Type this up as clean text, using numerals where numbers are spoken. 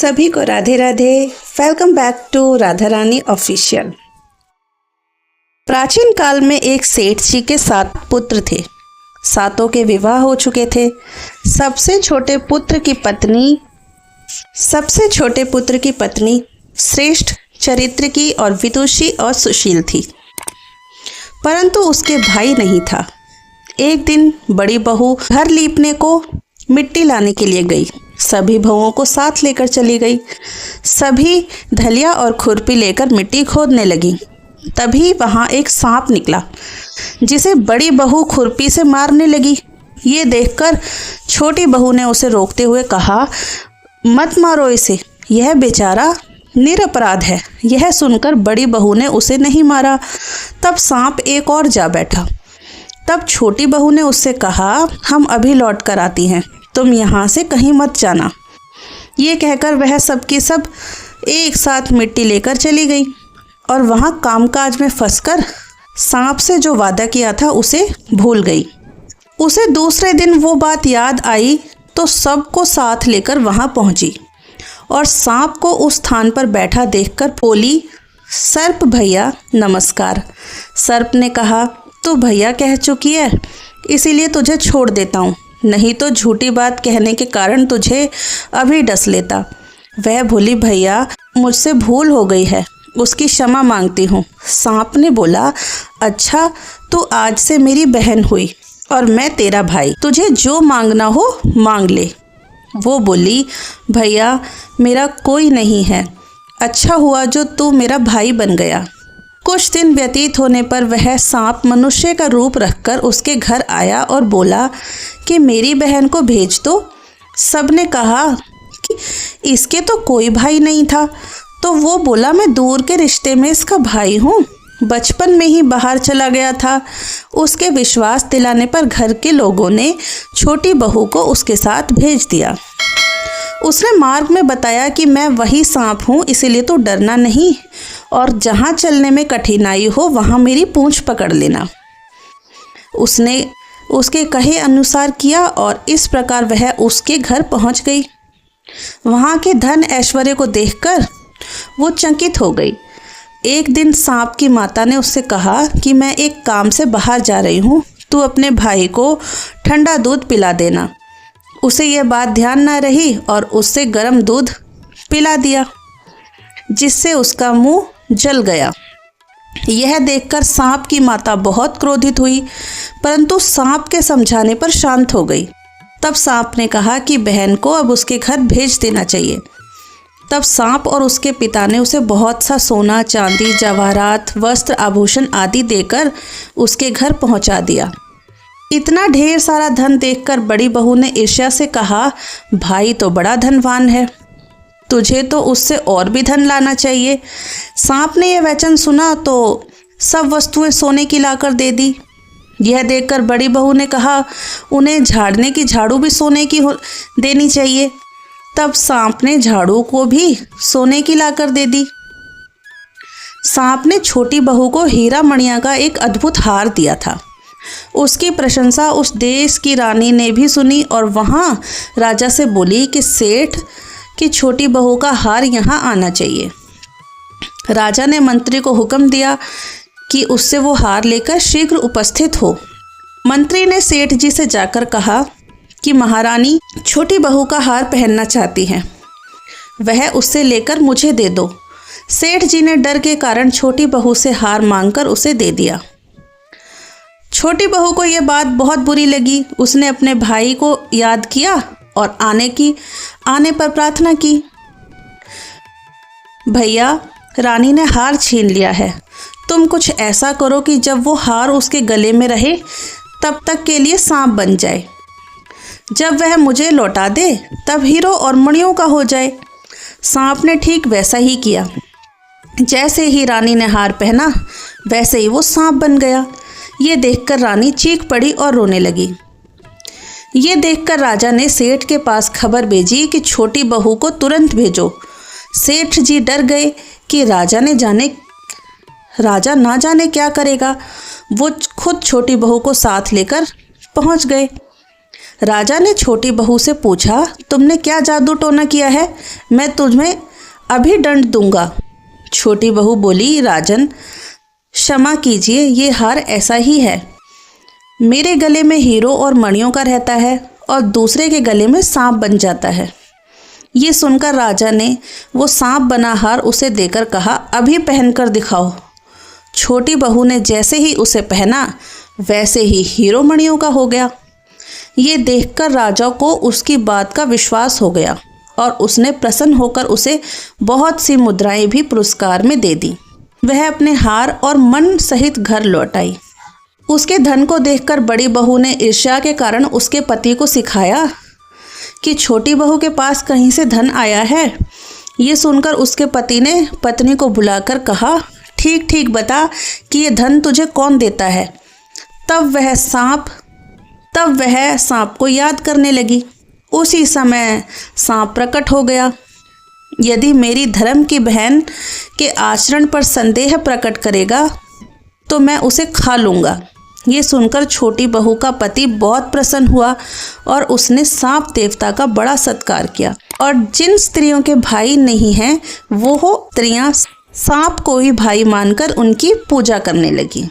सभी को Radhe Radhe. Welcome back to Radha Rani official. प्राचीन काल में एक सेठ जी के 7 पुत्र थे। सातों के विवाह हो चुके थे। सबसे छोटे पुत्र की पत्नी श्रेष्ठ चरित्र की और विदुषी और सुशील थी, परंतु उसके भाई नहीं था। एक दिन बड़ी बहू घर लीपने को मिट्टी लाने के लिए गई। सभी बहुओं को साथ लेकर चली गई। सभी धलिया और खुरपी लेकर मिट्टी खोदने लगी। तभी वहां एक सांप निकला, जिसे बड़ी बहू खुरपी से मारने लगी। ये देखकर छोटी बहू ने उसे रोकते हुए कहा, मत मारो इसे, यह बेचारा निरपराध है। यह सुनकर बड़ी बहू ने उसे नहीं मारा। तब सांप एक और जा बैठा। तब छोटी बहू ने उससे कहा, हम अभी लौट कर आती हैं, तुम यहाँ से कहीं मत जाना। ये कहकर वह सबकी सब एक साथ मिट्टी लेकर चली गई और वहाँ कामकाज में फंसकर सांप से जो वादा किया था उसे भूल गई। उसे दूसरे दिन वो बात याद आई तो सबको साथ लेकर वहाँ पहुँची और सांप को उस स्थान पर बैठा देखकर बोली, सर्प भैया नमस्कार। सर्प ने कहा, तू भैया कह चुकी है, इसीलिए तुझे छोड़ देता हूँ, नहीं तो झूठी बात कहने के कारण तुझे अभी डस लेता। वह बोली, भैया मुझसे भूल हो गई है, उसकी क्षमा मांगती हूँ। सांप ने बोला, अच्छा तू आज से मेरी बहन हुई और मैं तेरा भाई, तुझे जो मांगना हो मांग ले। वो बोली, भैया मेरा कोई नहीं है, अच्छा हुआ जो तू मेरा भाई बन गया। कुछ दिन व्यतीत होने पर वह सांप मनुष्य का रूप रखकर उसके घर आया और बोला कि मेरी बहन को भेज दो। सबने कहा कि इसके तो कोई भाई नहीं था। तो वो बोला, मैं दूर के रिश्ते में इसका भाई हूँ, बचपन में ही बाहर चला गया था। उसके विश्वास दिलाने पर घर के लोगों ने छोटी बहू को उसके साथ भेज दिया। उसने मार्ग में बताया कि मैं वही सांप हूँ, इसीलिए तो डरना नहीं और जहाँ चलने में कठिनाई हो वहाँ मेरी पूंछ पकड़ लेना। उसने उसके कहे अनुसार किया और इस प्रकार वह उसके घर पहुँच गई। वहाँ के धन ऐश्वर्य को देखकर वो चकित हो गई। एक दिन सांप की माता ने उससे कहा कि मैं एक काम से बाहर जा रही हूँ, तू अपने भाई को ठंडा दूध पिला देना। उसे यह बात ध्यान न रही और उससे गर्म दूध पिला दिया, जिससे उसका मुंह जल गया। यह देखकर सांप की माता बहुत क्रोधित हुई, परंतु सांप के समझाने पर शांत हो गई। तब सांप ने कहा कि बहन को अब उसके घर भेज देना चाहिए। तब सांप और उसके पिता ने उसे बहुत सा सोना, चांदी, जवाहरात, वस्त्र, आभूषण आदि देकर उसके घर पहुंचा दिया। इतना ढेर सारा धन देखकर बड़ी बहू ने ईर्ष्या से कहा, भाई तो बड़ा धनवान है, तुझे तो उससे और भी धन लाना चाहिए। सांप ने यह वचन सुना तो सब वस्तुएं सोने की लाकर दे दी। यह देखकर बड़ी बहू ने कहा, उन्हें झाड़ने की झाड़ू भी सोने की देनी चाहिए। तब सांप ने झाड़ू को भी सोने की लाकर दे दी। सांप ने छोटी बहू को हीरा मणिया का एक अद्भुत हार दिया था। उसकी प्रशंसा उस देश की रानी ने भी सुनी और वहाँ राजा से बोली कि सेठ की छोटी बहू का हार यहाँ आना चाहिए। राजा ने मंत्री को हुक्म दिया कि उससे वो हार लेकर शीघ्र उपस्थित हो। मंत्री ने सेठ जी से जाकर कहा कि महारानी छोटी बहू का हार पहनना चाहती हैं, वह उससे लेकर मुझे दे दो। सेठ जी ने डर के कारण छोटी बहू से हार मांगकर उसे दे दिया। छोटी बहू को यह बात बहुत बुरी लगी। उसने अपने भाई को याद किया और आने पर प्रार्थना की, भैया रानी ने हार छीन लिया है, तुम कुछ ऐसा करो कि जब वो हार उसके गले में रहे तब तक के लिए सांप बन जाए। जब वह मुझे लौटा दे तब हीरो और मणियों का हो जाए। सांप ने ठीक वैसा ही किया। जैसे ही रानी ने हार पहना वैसे ही वो सांप बन गया। ये देखकर रानी चीख पड़ी और रोने लगी। ये देखकर राजा ने सेठ के पास खबर भेजी कि छोटी बहू को तुरंत भेजो। सेठ जी डर गए कि राजा ना जाने क्या करेगा। वो खुद छोटी बहू को साथ लेकर पहुंच गए। राजा ने छोटी बहू से पूछा, तुमने क्या जादू टोना किया है? मैं तुम्हें अभी दंड दूंगा। छोटी बहू बोली, राजन क्षमा कीजिए, ये हार ऐसा ही है। मेरे गले में हीरो और मणियों का रहता है और दूसरे के गले में सांप बन जाता है। ये सुनकर राजा ने वो सांप बना हार उसे देकर कहा, अभी पहनकर दिखाओ। छोटी बहू ने जैसे ही उसे पहना वैसे ही हीरो मणियों का हो गया। ये देखकर राजा को उसकी बात का विश्वास हो गया और उसने प्रसन्न होकर उसे बहुत सी मुद्राएं भी पुरस्कार में दे दी। वह अपने हार और मन सहित घर लौट आई। उसके धन को देखकर बड़ी बहू ने ईर्ष्या के कारण उसके पति को सिखाया कि छोटी बहू के पास कहीं से धन आया है। ये सुनकर उसके पति ने पत्नी को बुलाकर कहा, ठीक ठीक बता कि ये धन तुझे कौन देता है। तब वह सांप को याद करने लगी। उसी समय सांप प्रकट हो गया। यदि मेरी धर्म की बहन के आचरण पर संदेह प्रकट करेगा तो मैं उसे खा लूँगा। ये सुनकर छोटी बहू का पति बहुत प्रसन्न हुआ और उसने सांप देवता का बड़ा सत्कार किया और जिन स्त्रियों के भाई नहीं हैं वो स्त्रियां सांप को ही भाई मानकर उनकी पूजा करने लगी।